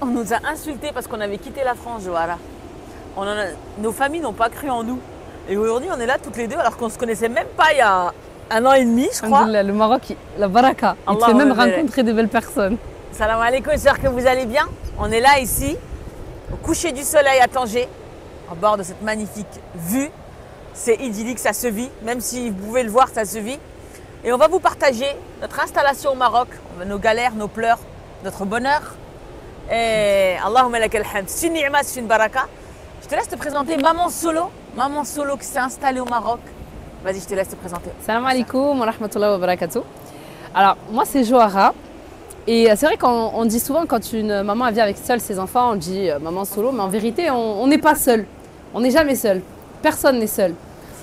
On nous a insultés parce qu'on avait quitté la France, Johara. Nos familles n'ont pas cru en nous. Et aujourd'hui, on est là toutes les deux alors qu'on ne se connaissait même pas il y a 1 an et demi, je crois. Le Maroc, la baraka. Il te fait même rencontrer de belles personnes. Salam alaikum, j'espère que vous allez bien. On est là ici, au coucher du soleil à Tanger, en bord de cette magnifique vue. C'est idyllique, ça se vit. Même si vous pouvez le voir, ça se vit. Et on va vous partager notre installation au Maroc, nos galères, nos pleurs, notre bonheur. Et Allahumma lakal hamd. C'est une ni'ma, c'est une baraka. Je te laisse te présenter Maman Solo qui s'est installée au Maroc. Vas-y, je te laisse te présenter. Salam alaikum wa rahmatullahi wa barakatuh. Alors, moi, c'est Johara. Et c'est vrai qu'on dit souvent, quand une maman vient avec seule ses enfants, on dit maman solo, mais en vérité, on n'est pas seul. On n'est jamais seul. Personne n'est seul.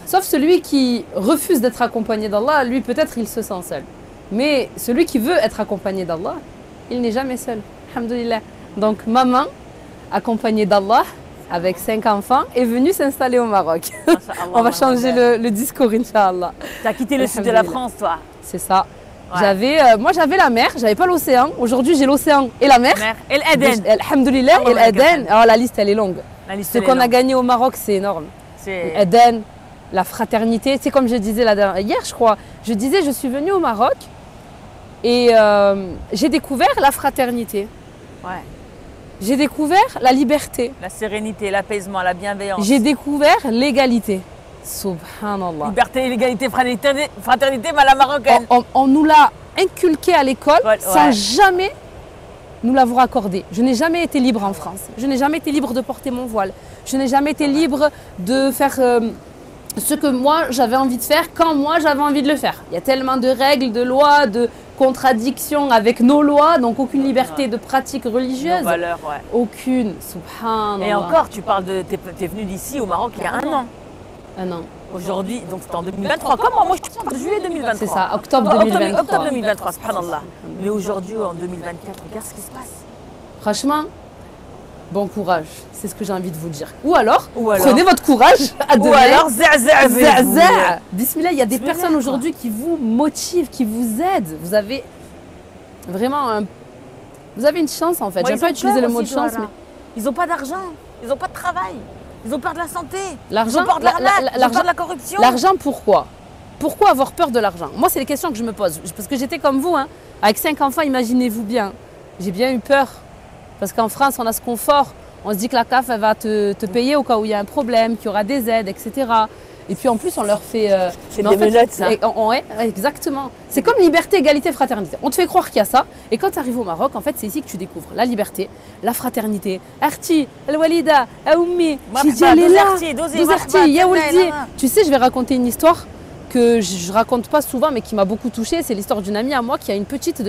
Sauf celui qui refuse d'être accompagné d'Allah, lui, peut-être, il se sent seul. Mais celui qui veut être accompagné d'Allah, il n'est jamais seul. Alhamdoulilah. Donc, maman, accompagnée d'Allah, avec 5 enfants, est venue s'installer au Maroc. On va changer le discours, Inch'Allah. Tu as quitté le sud de la France, toi. C'est ça. Ouais. Moi, j'avais la mer, j'avais pas l'océan. Aujourd'hui, j'ai l'océan et la mer. Et l'Eden. Alhamdoulilah, et l'Eden. Alors, la liste, elle est longue. Ce qu'on a gagné au Maroc, c'est énorme. L'Eden, la fraternité. C'est comme je disais hier, je crois. Je disais, je suis venue au Maroc et j'ai découvert la fraternité. Ouais. J'ai découvert la liberté. La sérénité, l'apaisement, la bienveillance. J'ai découvert l'égalité. Subhanallah. Liberté, égalité, fraternité, mais à la marocaine. On nous l'a inculqué à l'école sans jamais nous l'avoir accordé. Je n'ai jamais été libre en France. Je n'ai jamais été libre de porter mon voile. Je n'ai jamais été libre de faire ce que moi j'avais envie de faire quand moi j'avais envie de le faire. Il y a tellement de règles, de lois, de contradictions avec nos lois, donc aucune liberté de pratique religieuse. Nos valeurs, aucune, subhanallah. Et encore, tu parles de... T'es venu d'ici au Maroc il y a 1 an. 1 an. Aujourd'hui, donc c'était en 2023. Comment moi je suis en juillet 2023. C'est ça, octobre 2023. Octobre 2023, subhanallah. Mais aujourd'hui, en 2024, regarde ce qui se passe. Franchement, bon courage, c'est ce que j'ai envie de vous dire. Ou alors prenez votre courage à demain. Ou alors, za'a. Bismillah, il y a des personnes aujourd'hui qui vous motivent, qui vous aident. Vous avez vraiment vous avez une chance en fait. J'aime pas utiliser le mot de chance, mais ils n'ont pas d'argent, ils n'ont pas de travail, ils ont peur de la santé, l'argent, ils ont peur de l'arnaque, ils ont peur de la corruption. L'argent, pourquoi? Pourquoi avoir peur de l'argent? Moi, c'est les questions que je me pose. Parce que j'étais comme vous, hein. Avec 5 enfants, imaginez-vous bien. J'ai bien eu peur. Parce qu'en France, on a ce confort. On se dit que la CAF, elle va te payer au cas où il y a un problème, qu'il y aura des aides, etc. Et puis en plus, on leur fait... c'est des menottes, ça. Exactement. C'est comme liberté, égalité, fraternité. On te fait croire qu'il y a ça. Et quand tu arrives au Maroc, en fait, c'est ici que tu découvres la liberté, la fraternité. Arti, al-Walida, Aoumi, tu sais, je vais raconter une histoire que je raconte pas souvent, mais qui m'a beaucoup touchée. C'est l'histoire d'une amie à moi qui a une petite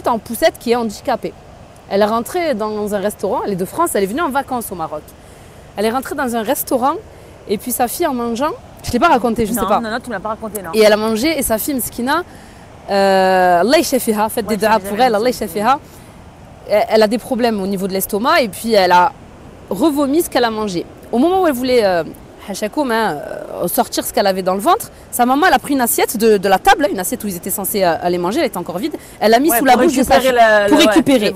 en poussette qui est handicapée. Elle est rentrée dans un restaurant, elle est de France, elle est venue en vacances au Maroc. Elle est rentrée dans un restaurant et puis sa fille en mangeant, je ne l'ai pas raconté, je ne sais pas. Non, tu ne me l'as pas raconté, non. Et elle a mangé et sa fille Mskina, Allah yashafiha, faites des doigts pour elle, Allah yashafiha. Elle a des problèmes au niveau de l'estomac et puis elle a revomi ce qu'elle a mangé. Au moment où elle voulait sortir ce qu'elle avait dans le ventre, sa maman elle a pris une assiette de la table, une assiette où ils étaient censés aller manger, elle était encore vide, elle l'a mis sous la bouche de sa fille pour récupérer.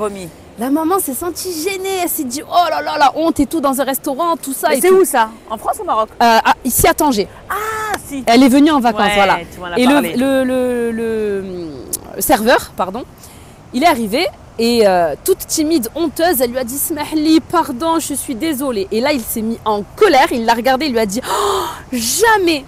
La maman s'est sentie gênée, elle s'est dit oh là là, la honte et tout dans un restaurant, tout ça. C'est où ça? En France ou au Maroc? Ici à Tanger. Ah si. Elle est venue en vacances, voilà. Et le serveur, pardon, il est arrivé et toute timide, honteuse, elle lui a dit Smahli, pardon, je suis désolée. Et là, il s'est mis en colère, il l'a regardé, il lui a dit oh, jamais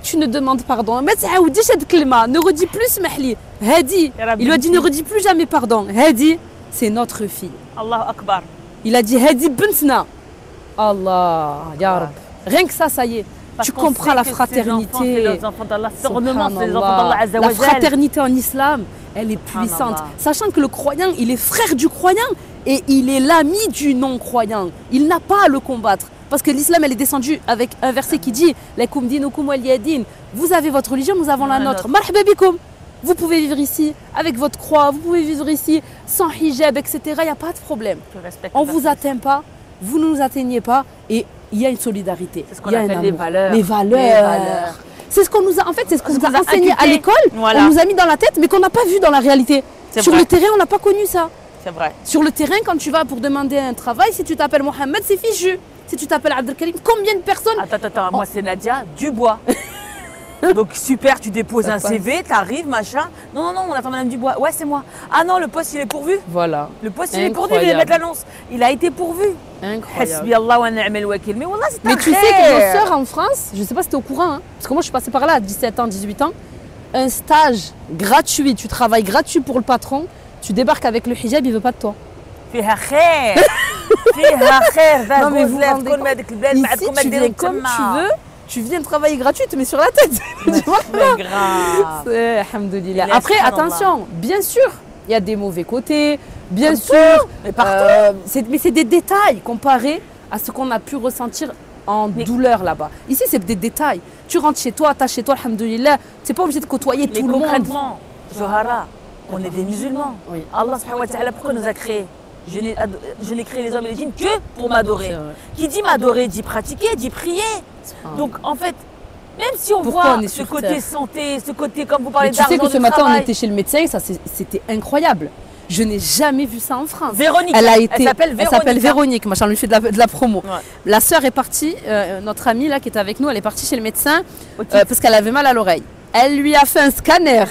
tu ne demandes pardon. Ne redis plus Smahli. Hadi. Il lui a dit ne redis plus jamais pardon. Hadi. C'est notre fille. Allahu Akbar. Il a dit Hadi bintna. Allah, ya Rab. Rien que ça y est. Tu comprends la fraternité. Les enfants d'Allah, c'est les enfants d'Allah Azza wa La fraternité en islam, elle est puissante. Sachant que le croyant, il est frère du croyant et il est l'ami du non-croyant. Il n'a pas à le combattre. Parce que l'islam, elle est descendue avec un verset qui dit Lakum dinukum waliyadin. Vous avez votre religion, nous avons la nôtre. Marhaba bikum. Vous pouvez vivre ici avec votre croix, vous pouvez vivre ici sans hijab, etc. Il n'y a pas de problème. On ne vous atteint pas, vous ne nous atteignez pas et il y a une solidarité. C'est ce qu'on appelle les valeurs. Les valeurs. C'est ce qu'on nous a, en fait, c'est ce qu'on nous a enseigné à l'école. Voilà. On nous a mis dans la tête, mais qu'on n'a pas vu dans la réalité. Sur le terrain, on n'a pas connu ça. C'est vrai. Sur le terrain, quand tu vas pour demander un travail, si tu t'appelles Mohamed, c'est fichu. Si tu t'appelles Abdelkarim, combien de personnes? Attends, moi c'est Nadia Dubois. Donc super, tu déposes un CV, t'arrives, machin. Non, on attend Madame Dubois. Ouais, c'est moi. Ah non, le poste il est pourvu. Voilà. Le poste il est pourvu, il va mettre l'annonce. Il a été pourvu. Incroyable. Hasbi Allah wa ni'mal wakil. Mais wallah, c'est un Mais tu sais rêve. que nos sœurs en France, je sais pas si tu es au courant, hein, parce que moi je suis passée par là à 17 ans, 18 ans, un stage gratuit, tu travailles gratuit pour le patron, tu débarques avec le hijab, il veut pas de toi. فيها خير فيها خير. Non mais vous rendez compte. Ici, tu viens comme tu veux, tu viens travailler gratuit, tu te mets sur la tête. Tu vois Mais grave. C'est alhamdoulilah. Mais Après, subhanallah. attention, bien sûr, il y a des mauvais côtés, bien Partout, sûr. mais partout. Mais c'est des détails comparés à ce qu'on a pu ressentir en douleur là-bas. Ici, c'est des détails. Tu rentres chez toi, t'as chez toi, alhamdoulilah, tu n'es pas obligé de côtoyer Mais tout le monde. concrètement, Johara, on est des musulmans. Oui. Allah subhanahu wa ta'ala, pourquoi nous a créés? Je n'ai créé les hommes et les djinns que pour m'adorer. C'est vrai. Qui dit m'adorer dit pratiquer, dit prier. Donc en fait, même si on Pourquoi voit on est ce sur côté terre? santé, ce côté comme vous parlez Mais tu sais d'argent, que ce de matin, on travail. était chez le médecin, ça c'était incroyable. Je n'ai jamais vu ça en France. Véronique, Elle elle s'appelle Véronique. Véronique, machin, on lui fait de la promo. Ouais. La sœur est partie, notre amie là qui était avec nous, elle est partie chez le médecin Au titre. parce qu'elle avait mal à l'oreille. Elle lui a fait un scanner.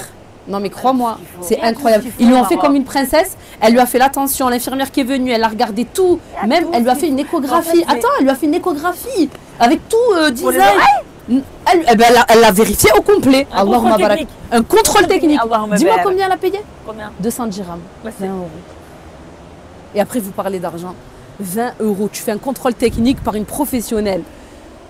Non mais crois-moi, c'est incroyable. Ils lui ont fait comme une princesse. Elle lui a fait l'attention, l'infirmière qui est venue, elle a regardé tout. Même elle lui a fait une échographie. En fait, Attends, elle lui a fait une échographie avec tout Pour les design. Elle l'a vérifié au complet. Un contrôle Allahumma barak. technique. Un contrôle technique. Allahumma Dis-moi barak. combien elle a payé? Combien? 200 dirhams. Ouais, c'est- 20 euros. Et après, vous parlez d'argent. 20 euros. Tu fais un contrôle technique par une professionnelle.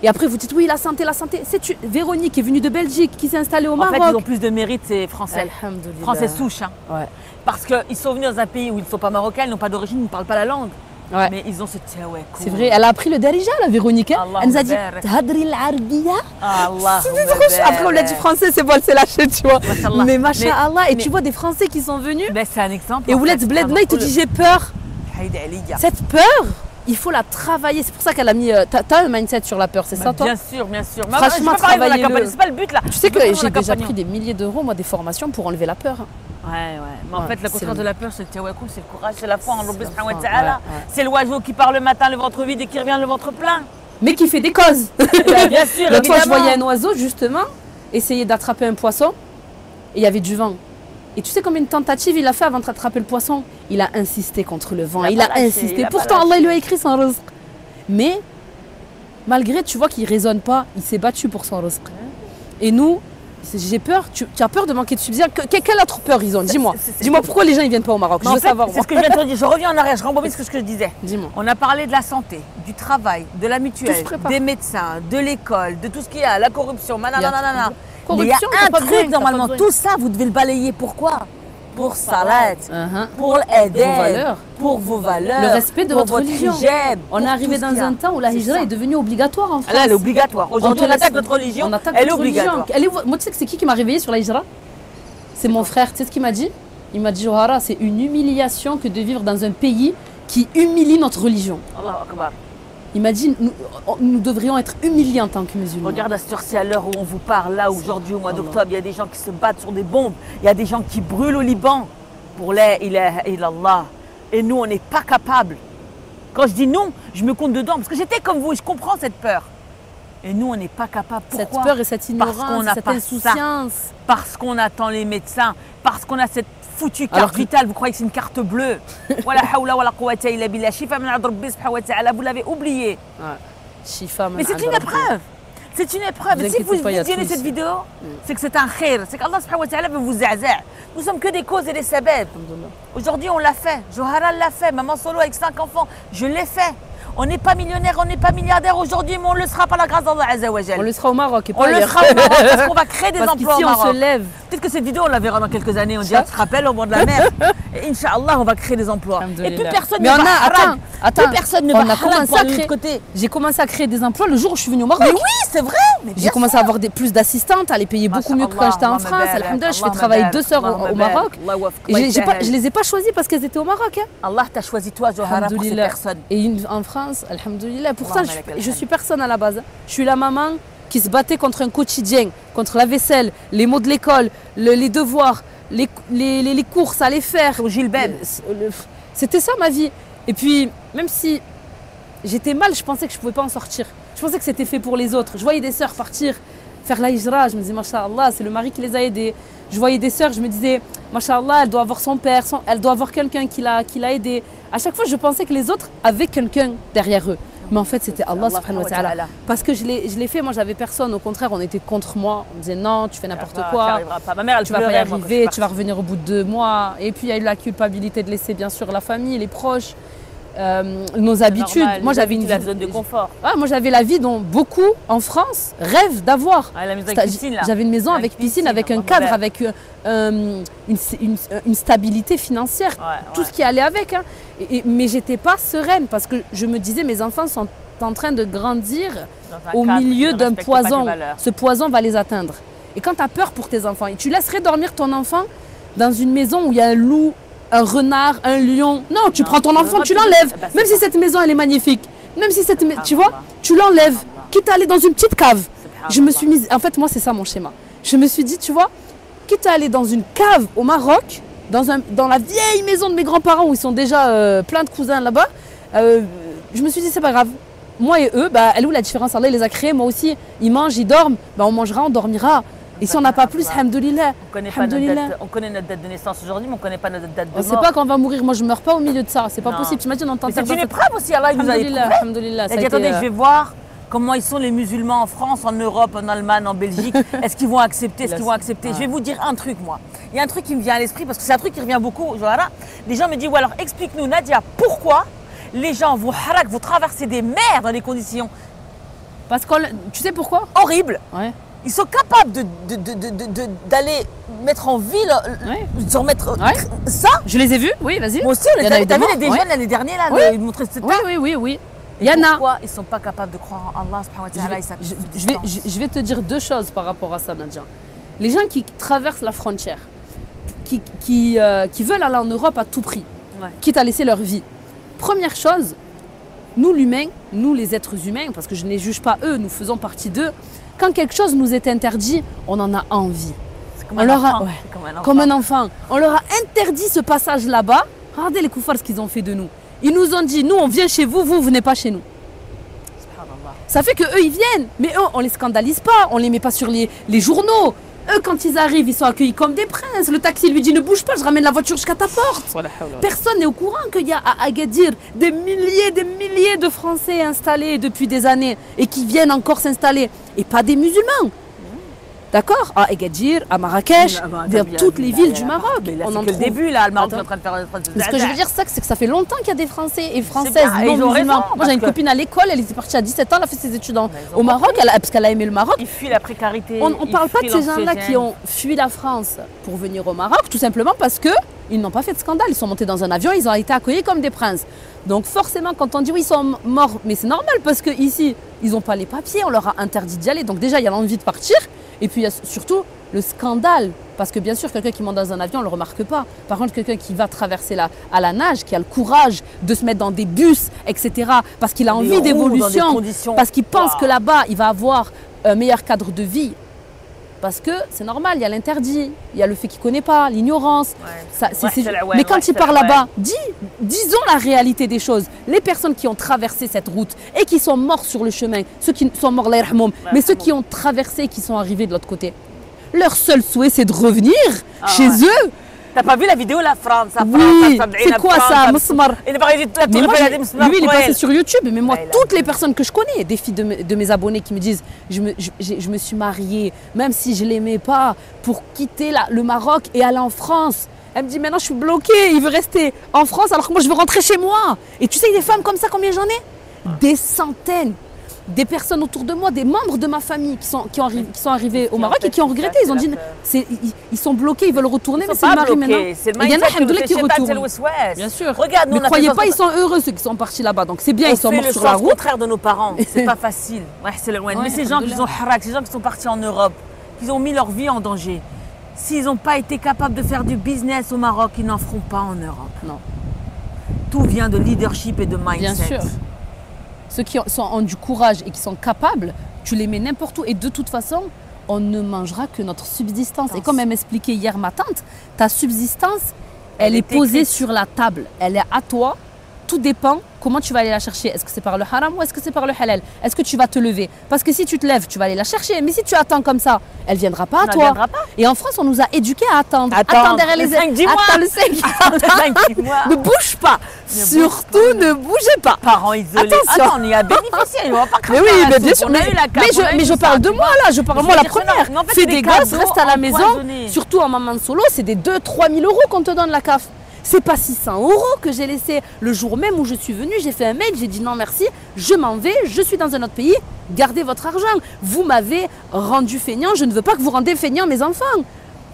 Et après, vous dites oui, la santé, la santé. Véronique est venue de Belgique, qui s'est installée au En Maroc. fait, ils ont plus de mérite, c'est français. Alhamdoulilah. Français souche. Hein. Ouais. Parce qu'ils sont venus dans un pays où ils ne sont pas marocains, ils n'ont pas d'origine, ils ne parlent pas la langue. Ouais. Mais ils ont ce ouais, cool. C'est vrai, elle a appris le darija, la Véronique. Hein. Allahumma Elle nous a dit barak. Tahadri al-Arabia. Allah. C'est trop chou. Après, on l'a dit français, c'est bon, elle s'est lâchée, tu vois. Mashallah. Mais machallah, et mais- tu vois des Français qui sont venus. Ben, c'est un exemple. Et en Ouled fait. Bledna, il te dit j'ai peur. Haïd Aliya. Cette peur, il faut la travailler. C'est pour ça qu'elle a mis. T'as un mindset sur la peur, c'est ça toi? Bien sûr, bien sûr. Mais Franchement, je veux pas parler de la travaillez-le. campagne, c'est pas le but là. Tu sais Je veux que pas j'ai parler de la déjà campagne. pris des milliers d'euros, moi, des formations pour enlever la peur. Hein. Ouais. Mais en Ouais, fait, le c'est contraire le- de la peur, c'est le tawakkul, c'est le courage, c'est la foi en Allah C'est la subhanahu wa foi, ta'ala. ouais, ouais. C'est l'oiseau qui part le matin, le ventre vide et qui revient le ventre plein. Mais qui fait des causes. Bien sûr, L'autre fois, je évidemment. voyais un oiseau, justement, essayer d'attraper un poisson, et il y avait du vent. Et tu sais combien de tentatives il a fait avant d'attraper le poisson? Il a insisté contre le vent, il a pas lâché, insisté. il a pas Pourtant, Allah lâché. il lui a écrit son rizq. Mais, malgré, tu vois qu'il ne raisonne pas, il s'est battu pour son rizq. Et nous, j'ai peur, tu as peur de manquer de subsidiaire. Quelle autre peur ils ont? Dis-moi. c'est- Dis-moi pourquoi les gens ne viennent pas au Maroc. Mais Je en veux fait, savoir. c'est moi. ce que je viens de te dire. Je reviens en arrière, je rembobine ce que je disais. Dis-moi. On a parlé de la santé, du travail, de la Tout mutuelle, se prépare. des médecins, de l'école, de tout ce qu'il y a, la corruption, Il y a nanana. tout. Mais il y a Corruption, t'as un pas besoin, truc t'as normalement, pas besoin. tout ça, vous devez le balayer. Pourquoi? Pour salat, Uh-huh. pour l'aide, Vos valeurs. pour vos valeurs, Le respect de pour votre religion. hijab, On pour est arrivé tout ce dans qu'il y a. un temps où la C'est hijra ça. est devenue obligatoire en France. Là, elle est obligatoire. Aujourd'hui, on attaque notre religion, On attaque elle est notre religion. obligatoire. Moi, tu sais que c'est qui m'a réveillée sur la hijra? C'est mon frère. Tu sais ce qu'il m'a dit? Il m'a dit, Johara, c'est une humiliation que de vivre dans un pays qui humilie notre religion. Allahu Akbar. Il m'a dit, nous devrions être humiliés en tant que musulmans. Regarde à cette heure-ci, à l'heure où on vous parle, là, aujourd'hui, au mois d'octobre, il y a des gens qui se battent sur des bombes, il y a des gens qui brûlent au Liban pour la ilaha illallah. Et nous, on n'est pas capables. Quand je dis non, je me compte dedans, parce que j'étais comme vous, et je comprends cette peur. Et nous, on n'est pas capables. Cette Pourquoi? peur et cette Parce ignorance, qu'on n'a cette pas insouciance. Parce qu'on attend les médecins, parce qu'on a cette foutue Alors carte que- vitale, vous croyez que c'est une carte bleue? Wala hawla wala quwwata illa billah. Shifa min 'ind Rabbi subhanahu wa ta'ala. Vous l'avez oublié. Ouais. Shifa Mais c'est man une inda épreuve. C'est une épreuve. Vous Et si inquiétez vous pas, il y a visionnez tout cette ici. vidéo, c'est que c'est un khir. C'est qu'Allah subhanahu wa ta'ala veut vous zaza. Nous sommes que des causes et des sabab. Alhamdulillah. Aujourd'hui, on l'a fait. Johara l'a fait. Maman solo avec 5 enfants. Je l'ai fait. On n'est pas millionnaire, on n'est pas milliardaire aujourd'hui, mais on le sera par la grâce d'Allah Azza wa Jal. On le sera au Maroc et On pas le ailleurs. sera au Maroc parce qu'on va créer des Parce emplois au qu'ici, on Maroc. se lève. Peut-être que cette vidéo, on la verra dans quelques années. On dira, tu te rappelles, au bord de la mer. Et Inch'Allah, on va créer des emplois. Et plus Alhamdulillah. personne Mais ne on va a, haram. attends, Plus personne ne on va a haram commencé pour à aller de créer. l'autre côté. J'ai commencé à créer des emplois le jour où je suis venue au Maroc. Mais oui, c'est vrai. Mais bien J'ai commencé sûr. à avoir plus d'assistantes, à les payer beaucoup mieux que quand j'étais en France. Alhamdulillah, je fais travailler 2 sœurs au Maroc. Et je les ai pas choisies parce qu'elles étaient au Maroc. Hein. Allah t'a choisi toi, Johara, pour ces Alhamdulillah. personnes. Et en France, alhamdulillah. Pour ça, Allahumma lakal je suis personne à la base. Je suis la maman qui se battait contre un quotidien, contre la vaisselle, les mots de l'école, les devoirs, les courses à les faire. Sur Gilbert. C'était ça ma vie. Et puis, même si j'étais mal, je pensais que je ne pouvais pas en sortir. Je pensais que c'était fait pour les autres. Je voyais des sœurs partir, faire la hijra. Je me disais, Masha'Allah, c'est le mari qui les a aidées. Je voyais des sœurs, je me disais, Masha'Allah, elle doit avoir son père, elle doit avoir quelqu'un qui l'a aidée. À chaque fois, je pensais que les autres avaient quelqu'un derrière eux. Mais en fait, c'était Allah subhanahu wa ta'ala. Parce que je l'ai fait, moi, j'avais personne. Au contraire, on était contre moi. On disait non, tu fais n'importe quoi. Ma mère, elle tu vas pas y arriver, tu vas revenir au bout de 2 mois. Et puis, il y a eu la culpabilité de laisser, bien sûr, la famille, les proches, nos habitudes. Normal, moi, j'avais la zone de confort. Moi, j'avais la vie dont beaucoup en France rêvent d'avoir. La maison avec piscine, là. J'avais une maison avec piscine, avec un cadre, avec une stabilité financière, tout ce qui allait avec. Hein. Mais j'étais pas sereine parce que je me disais, mes enfants sont en train de grandir au milieu d'un poison. Ce poison va les atteindre. Et quand tu as peur pour tes enfants, tu laisserais dormir ton enfant dans une maison où il y a un loup, un renard, un lion. Non, tu prends ton enfant, tu l'enlèves. Même si cette maison, elle est magnifique. Même si tu vois, tu l'enlèves. Quitte à aller dans une petite cave. Je me suis mise... En fait, moi, c'est ça mon schéma. Je me suis dit, tu vois, quitte à aller dans une cave au Maroc, dans la vieille maison de mes grands-parents où ils sont déjà plein de cousins là-bas, je me suis dit, c'est pas grave. Moi et eux, elle est où la différence? Allah les a créés, moi aussi. Ils mangent, ils dorment. On mangera, on dormira. Et si on n'a pas plus, alhamdoulilah. On connaît notre date de naissance aujourd'hui, mais on ne connaît pas notre date de mort. On ne sait pas quand on va mourir. Moi, je ne meurs pas au milieu de ça. C'est pas possible. Tu m'as dit, on entend ça. C'est une épreuve aussi. Allah, il nous a éprouvé. Alhamdoulilah. Il a dit, attendez, je vais voir comment ils sont les musulmans en France, en Europe, en Allemagne, en Belgique. Est-ce qu'ils vont accepter? Est-ce qu'ils vont accepter? Je vais vous dire un truc, moi. Il y a un truc qui me vient à l'esprit, parce que c'est un truc qui revient beaucoup. Voilà. Les gens me disent, alors explique-nous, Nadia, pourquoi les gens vont traverser des mers dans des conditions... Parce que, tu sais pourquoi? Horribles. Ouais. Ils sont capables d'aller mettre en ville, de remettre ça. Je les ai vus, oui, vas-y. Moi aussi, t'as vu des jeunes l'année dernière, là, ils montraient ce tas. Oui. Il y en a. Pourquoi ils ne sont pas capables de croire en Allah subhanahu wa ta'ala? Je vais te dire 2 choses par rapport à ça, Nadia. Les gens qui traversent la frontière, qui veulent aller en Europe à tout prix, quitte à laisser leur vie. Première chose, nous l'humain, nous les êtres humains, parce que je ne les juge pas eux, nous faisons partie d'eux, quand quelque chose nous est interdit, on en a envie. C'est comme un enfant. On leur a interdit ce passage là-bas. Regardez les koufars ce qu'ils ont fait de nous. Ils nous ont dit, nous on vient chez vous, vous venez pas chez nous. Ça fait qu'eux ils viennent, mais eux on les scandalise pas, on les met pas sur les journaux. Eux quand ils arrivent, ils sont accueillis comme des princes. Le taxi lui dit ne bouge pas, je ramène la voiture jusqu'à ta porte. Personne n'est au courant qu'il y a à Agadir des milliers de Français installés depuis des années et qui viennent encore s'installer. Et pas des musulmans. D'accord? À Agadir, à Marrakech, dans toutes les villes du Maroc. On en trouve. Le début, là, le Maroc est en train de faire... Ce que je veux dire, c'est que ça fait longtemps qu'il y a des Français et Françaises non musulmans. Moi, j'ai une copine à l'école, elle était partie à 17 ans, elle a fait ses études au Maroc, parce qu'elle a aimé le Maroc. Ils fuient la précarité. On ne parle pas de ces gens-là qui ont fui la France pour venir au Maroc, tout simplement parce qu'ils n'ont pas fait de scandale. Ils sont montés dans un avion, ils ont été accueillis comme des princes. Donc forcément, quand on dit oui, ils sont morts, mais c'est normal parce qu'ici, ils n'ont pas les papiers, on leur a interdit d'y aller. Donc déjà, il y a l'envie de partir. Et puis il y a surtout le scandale, parce que bien sûr, quelqu'un qui monte dans un avion, on ne le remarque pas. Par contre, quelqu'un qui va traverser à la nage, qui a le courage de se mettre dans des bus, etc., parce qu'il a envie d'évolution, parce qu'il pense que là-bas, il va avoir un meilleur cadre de vie. Parce que c'est normal, il y a l'interdit, il y a le fait qu'il ne connaît pas, l'ignorance. Mais quand il part là-bas, disons la réalité des choses. Les personnes qui ont traversé cette route et qui sont morts sur le chemin, ceux qui sont morts, mais ceux qui ont traversé et qui sont arrivés de l'autre côté, leur seul souhait, c'est de revenir chez eux. T'as pas vu la vidéo la France? Oui, c'est quoi ça, Msmar? Lui, il est passé sur YouTube, mais moi, toutes les personnes que je connais, des filles de mes abonnés qui me disent je me suis mariée, même si je ne l'aimais pas, pour quitter le Maroc et aller en France. Elle me dit maintenant je suis bloquée, il veut rester en France alors que moi je veux rentrer chez moi. Et tu sais des femmes comme ça, combien j'en ai? Des centaines. Des personnes autour de moi, des membres de ma famille qui sont arrivés au Maroc et qui ont regretté. Ils ont dit, ils sont bloqués, ils veulent retourner, mais c'est le mari maintenant. Il y en a qui retournent. Bien sûr. Regarde, ne croyez pas, ils sont heureux ceux qui sont partis là-bas. Donc c'est bien, ils sont morts sur la route. C'est le contraire de nos parents. C'est pas facile. Mais ces gens qui sont harak, ces gens qui sont partis en Europe, qui ont mis leur vie en danger, s'ils n'ont pas été capables de faire du business au Maroc, ils n'en feront pas en Europe. Non. Tout vient de leadership et de mindset. Bien sûr. Ceux qui ont du courage et qui sont capables, tu les mets n'importe où. Et de toute façon, on ne mangera que notre subsistance. Et comme elle m'expliquait hier ma tante, ta subsistance, Elle est posée écrite. sur la table. Elle est à toi. Tout dépend comment tu vas aller la chercher. Est-ce que c'est par le haram ou est-ce que c'est par le halal? Est-ce que tu vas te lever? Parce que si tu te lèves, tu vas aller la chercher. Mais si tu attends comme ça, elle ne viendra pas à Elle toi. viendra pas. Et en France, on nous a éduqués à attendre. Attendre. Attends derrière les Le 5-10 mois. Attends le 5. Le 5-10 mois. Ne bouge pas. Ne Surtout, bouge pas. ne bougez pas. Parents isolés. Attention. Attends, on y a bénéficié. On va pas Mais cracher oui, dans la mais soupe. bien sûr. On a eu la carte, on a eu Mais je tout parle ça, de tu moi vois. là. Je parle Je moi veux la dire que non, première. mais en fait, Fais c'est des des gosses, cadeaux reste à la maison. empoisonnés. Surtout en maman solo, c'est des 2-3 000 euros qu'on te donne la CAF. C'est pas 600 euros que j'ai laissé le jour même où je suis venue. J'ai fait un mail, j'ai dit non merci, je m'en vais, je suis dans un autre pays, gardez votre argent. Vous m'avez rendu feignant, je ne veux pas que vous rendez feignant mes enfants.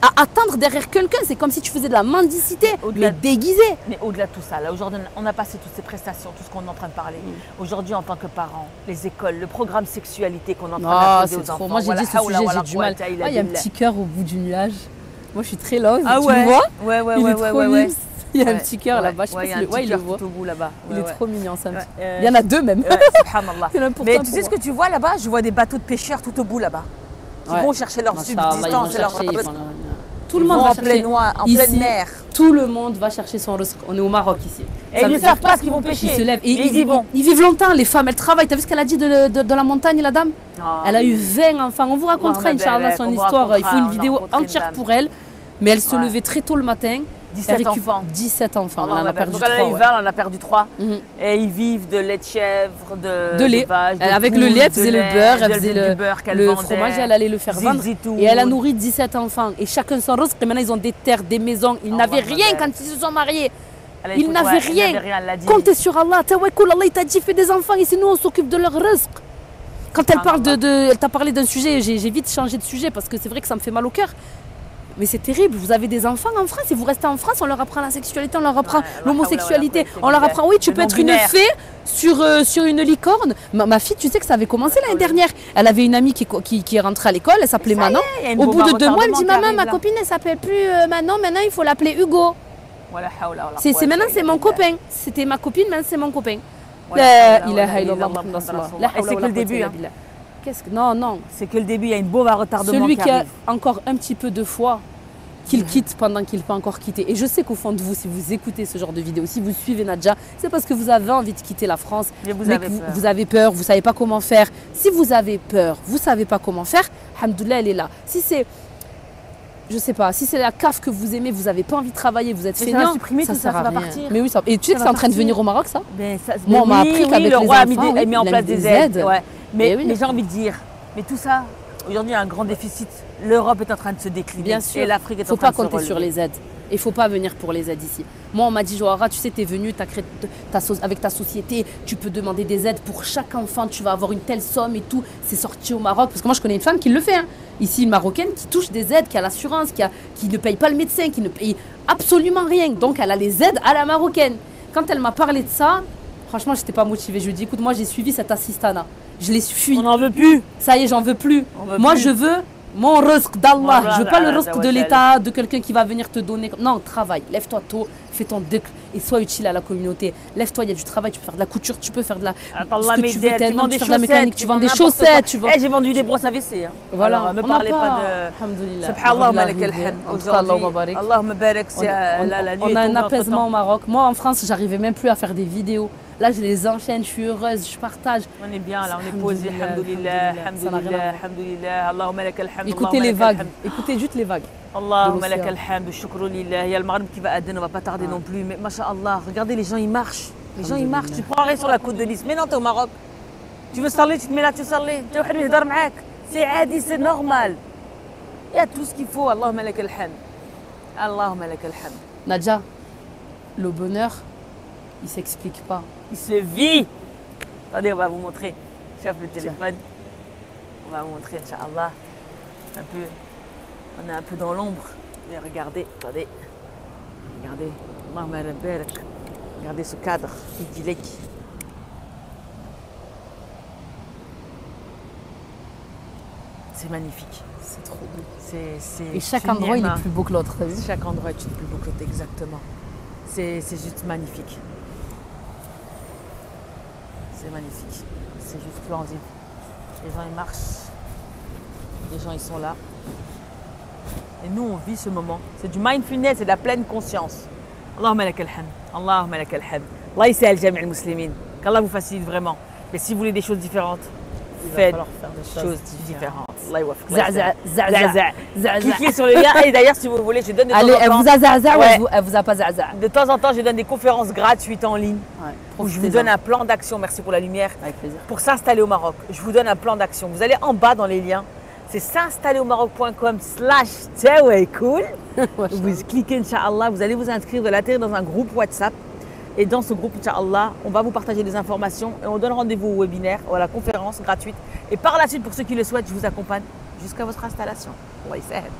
À attendre derrière quelqu'un, c'est comme si tu faisais de la mendicité, Au-delà mais déguisée. Mais au-delà de tout ça, là aujourd'hui, on a passé toutes ces prestations, tout ce qu'on est en train de parler. Aujourd'hui, en tant que parents, les écoles, le programme sexualité qu'on est en train Ah, d'imposer c'est aux trop. enfants. Moi j'ai Voilà, dit ce sujet, hawla j'ai du mal. quwwata illa Ah, il y a un billah. petit cœur au bout du nuage. Moi je suis très love, Ah tu ouais. le vois? Ouais, ouais, Il ouais, est ouais, trop ouais, ouais. mignon. Il y a un Ouais, petit cœur ouais, là-bas, je sais pas ouais, il y a si un ouais, il petit le cœur voit. tout au bout là-bas. Il Ouais, est ouais. trop mignon, ça. Ouais, Il y en a deux même. Ouais, subhanallah. Il y en a pourtant Mais tu sais trois. ce que tu vois là-bas? Je vois des bateaux de pêcheurs tout au bout là-bas. Qui Ouais. vont chercher leur Machallah, ils vont subsistance et leur chercher, ils vont- Tout Ils le monde vont va en chercher. pleine noix, en Ici, pleine mer. Tout le monde va chercher son risque. On est au Maroc ici. Et Ça ils ne veut savent dire pas ce qu'ils vont pêcher. Ils se lèvent. Et ils y vont. Ils vivent longtemps, les femmes, elles travaillent. T'as vu ce qu'elle a dit de la montagne, la dame? Elle a eu 20 enfants. On vous racontera, Inch'Allah, son on vous histoire. Il faut racontera, une on vidéo rencontrera une entière dame. pour elle. Mais elle se Ouais. levait très tôt le matin. 17 Elle récupère enfants. 17 enfants. Allah, Elle en a perdu donc elle a 3. eu 20, elle en a perdu 3. Et ils vivent de lait de chèvre, de lait. vache, de Avec poule, le lait, elle de faisait le lait, beurre, elle du faisait beurre qu'elle le vendait, fromage, elle allait le faire vendre. zizitoun. Et elle a nourri 17 enfants. Et chacun son risque. Et maintenant, ils ont des terres, des maisons. Ils n'avaient Allah, rien Allah. quand ils se sont mariés. Elle a Ils écouté, n'avaient ouais, rien. Elle n'avait rien, elle l'a dit. Comptez sur Allah. Tawakkul, Allah, il t'a dit, fais des enfants. Et c'est nous, on s'occupe de leur risque. Quand elle parle elle t'a parlé d'un sujet, j'ai vite changé de sujet parce que c'est vrai que ça me fait mal au cœur. Mais c'est terrible, vous avez des enfants en France et vous restez en France, on leur apprend la sexualité, on leur apprend Ouais, l'homosexualité, ouais, on leur apprend, oui, tu le peux être une non-binaire. fée sur une licorne. Ma fille, tu sais que ça avait commencé l'année dernière. Elle avait une amie qui est rentrée à l'école, elle s'appelait Ça y est, Manon. il y a une Au bombe bout à de 2 mois, elle me retardement dit, qui maman, arrive, ma là. copine, elle s'appelle plus Manon, maintenant il faut l'appeler Hugo. Voilà, hawla wala C'est quwwata maintenant c'est illa mon billah. copain. C'était ma copine, maintenant c'est mon copain. Voilà, La hawla ilaha wala illallah, illallah, Muhammad Rasulullah. rasulullah. Et c'est que le début. Hein. Qu'est-ce que non. C'est que le début, il y a une bombe à retardement Celui qui qui a arrive. encore un petit peu de foi, qu'il quitte pendant qu'il peut encore quitter. Et je sais qu'au fond de vous, si vous écoutez ce genre de vidéo, si vous suivez Nadja, c'est parce que vous avez envie de quitter la France. Mais vous mais avez que peur. vous avez peur, vous ne savez pas comment faire. Si vous avez peur, vous ne savez pas comment faire, alhamdoulilah, elle est là. Si c'est, je sais pas, si c'est la CAF que vous aimez, vous n'avez pas envie de travailler, vous êtes Mais ça va feignant, supprimer tout ça, sert ça à va rien. partir. Mais oui, ça, et tu sais que va c'est en train de partir. venir au Maroc, ça? Ben, ça, Moi, on m'a oui, appris oui, qu'avec le les roi a mis, enfants, a mis en il a place mis des des aides. aides. Ouais. Mais, oui. mais j'ai envie de dire, mais tout ça, aujourd'hui, il y a un grand déficit. L'Europe est en train de se décliner. Bien sûr. Et l'Afrique est Il ne faut en train pas de se compter sur relever. les aides. Il ne faut pas venir pour les aides ici. Moi, on m'a dit, Johara, tu sais, tu es venu, tu as créé avec ta société, tu peux demander des aides pour chaque enfant, tu vas avoir une telle somme et tout. C'est sorti au Maroc. Parce que moi, je connais une femme qui le fait. Hein. Ici, une Marocaine qui touche des aides, qui a l'assurance, qui ne paye pas le médecin, qui ne paye absolument rien. Donc, elle a les aides à la Marocaine. Quand elle m'a parlé de ça, franchement, je n'étais pas motivée. Je lui ai dit, écoute, moi, j'ai suivi cette assistana. Je l'ai suivi. On n'en veut plus. Ça y est, j'en veux plus. On veut Moi, plus. je veux mon risque d'Allah. Voilà, Je veux pas le Allah, risque de Azza wa l'État, de quelqu'un qui va venir te donner. Non, travaille. Lève-toi tôt, fais ton décre et sois utile à la communauté. Lève-toi, il y a du travail. Tu peux faire de la couture, tu peux faire de la. Attends, ce la que tu veux médaille, tu tellement, vends tu des peux faire de la chaussettes, mécanique, tu vends des n'importe quoi. chaussettes, tu vends. Eh, j'ai vendu des brosses à WC. Hein. Voilà, Alors, me on parlez n'a pas de. Alhamdulillah. Subhanallah, On va malak arriver. al-ham. En tout cas, Allah Aujourd'hui, barik. Allahumma barak, c'est On la nuit. on est a un tombée apaisement entre-temps. au Maroc. Moi, en France, j'arrivais même plus à faire des vidéos. Là, je les enchaîne, je suis heureuse, je partage. On est bien là, on est posé. Alhamdulillah, Alhamdulillah, ça n'a rien à alhamdulillah, voir. alhamdulillah. Allahumma lak al-hamd. Écoutez les vagues. Écoutez juste les vagues. Allahumma de lak l'océan. al-hamd, shukru lillah. Il y a le Maghreb qui va adden, on va pas tarder non plus. Mais masha'Allah, regardez les gens, ils marchent. Les gens, ils marchent. Tu prends arrêt sur la côte de Nice. Mais non, t'es au Maroc. Tu veux saler, tu te mets là, tu saler. Tu veux يهدر معاك. C'est adi, c'est normal. Il y a tout ce qu'il faut. Allahumma lak al-hamd. Allahumma lak al-hamd. Nadja, le bonheur, il s'explique pas. Il se vit. Attendez, on va vous montrer. Chef le téléphone. On va vous montrer, Inch'Allah. Un peu. On est un peu dans l'ombre. Mais regardez, attendez. Regardez. Allahumma barak. Regardez ce cadre idyllique. C'est magnifique. C'est trop beau. C'est Et chaque une endroit, il ni'ma. est plus beau que l'autre, t'as vu? Chaque endroit est une plus beau que l'autre, exactement. C'est juste magnifique. C'est magnifique. C'est juste splendide. Les gens, ils marchent. Les gens, ils sont là. Et nous, on vit ce moment. C'est du mindfulness, c'est de la pleine conscience. Allahumma lak al-hamd. Allahumma lak al-hamd. Allah yas'al jami' al-muslimin. Qu'Allah vous facilite vraiment. Mais si vous voulez des choses différentes, faites des choses différentes. Allah yawafik. Zaza, zaza. Cliquez sur le lien. Et d'ailleurs, si vous voulez, je donne de temps Allez, en elle temps. vous a zaza Ouais. ou elle vous a pas zaza? De temps en temps, je donne des conférences gratuites en ligne Ouais, où je vous profitez-en. donne un plan d'action. Merci pour la lumière. Avec plaisir. Pour s'installer au Maroc. Je vous donne un plan d'action. Vous allez en bas dans les liens. C'est s'installeraumaroc.com/tawakoul. Vous cliquez, Inch'Allah, vous allez vous inscrire, vous allez atterrir dans un groupe WhatsApp. Et dans ce groupe, Inch'Allah, on va vous partager des informations et on donne rendez-vous au webinaire ou à la conférence gratuite. Et par la suite, pour ceux qui le souhaitent, je vous accompagne jusqu'à votre installation. Allah yasahel.